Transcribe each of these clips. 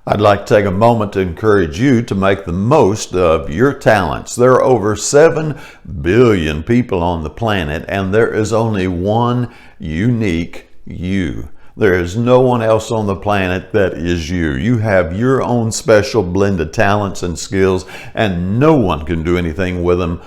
I'd like to take a moment to encourage you to make the most of your talents. There are over 7 billion people on the planet, and there is only one unique you. There is no one else on the planet that is you. You have your own special blend of talents and skills, and no one can do anything with them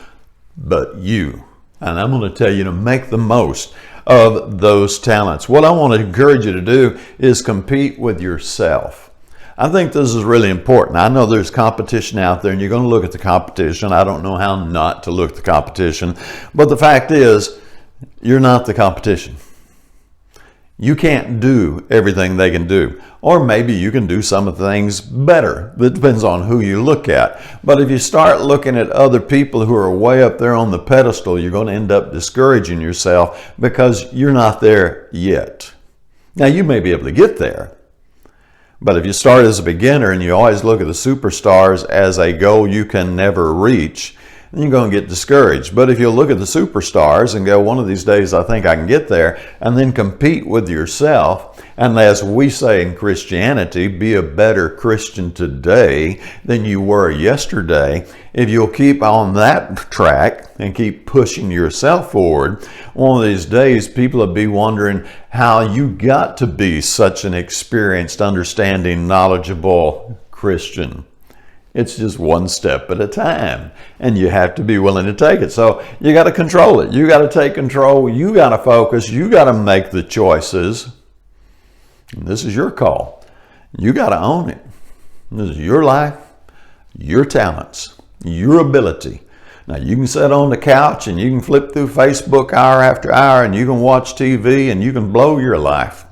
but you. And I'm going to tell you to make the most of those talents. What I want to encourage you to do is compete with yourself. I think this is really important. I know there's competition out there and you're going to look at the competition. I don't know how not to look at the competition, but the fact is, you're not the competition. You can't do everything they can do. Or maybe you can do some of the things better. It depends on who you look at. But if you start looking at other people who are way up there on the pedestal, you're going to end up discouraging yourself because you're not there yet. Now, you may be able to get there. But if you start as a beginner and you always look at the superstars as a goal you can never reach, then you're going to get discouraged. But if you look at the superstars and go, one of these days I think I can get there, and then compete with yourself, and as we say in Christianity, be a better Christian today than you were yesterday. If you'll keep on that track and keep pushing yourself forward, one of these days people will be wondering how you got to be such an experienced, understanding, knowledgeable Christian. It's just one step at a time, and you have to be willing to take it. So you got to control it. You got to take control. You got to focus. You got to make the choices. And this is your call. You got to own it. This is your life, your talents, your ability. Now, you can sit on the couch and you can flip through Facebook hour after hour, and you can watch TV and you can blow your life.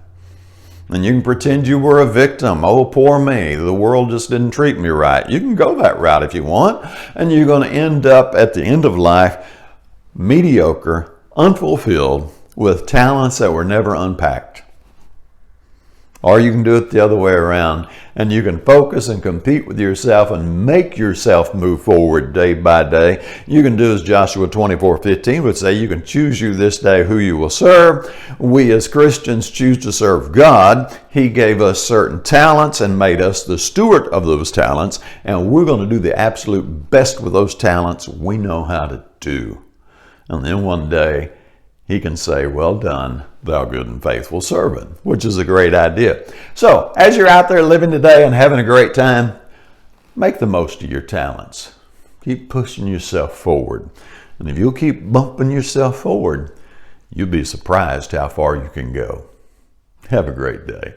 And you can pretend you were a victim. Oh, poor me. The world just didn't treat me right. You can go that route if you want. And you're going to end up at the end of life mediocre, unfulfilled, with talents that were never unpacked. Or you can do it the other way around, and you can focus and compete with yourself and make yourself move forward day by day. You can do as Joshua 24:15 would say, you can choose you this day who you will serve. We as Christians choose to serve God. He gave us certain talents and made us the steward of those talents, and we're going to do the absolute best with those talents we know how to do. And then one day, He can say, well done, thou good and faithful servant, which is a great idea. So, as you're out there living today and having a great time, make the most of your talents. Keep pushing yourself forward. And if you'll keep bumping yourself forward, you'll be surprised how far you can go. Have a great day.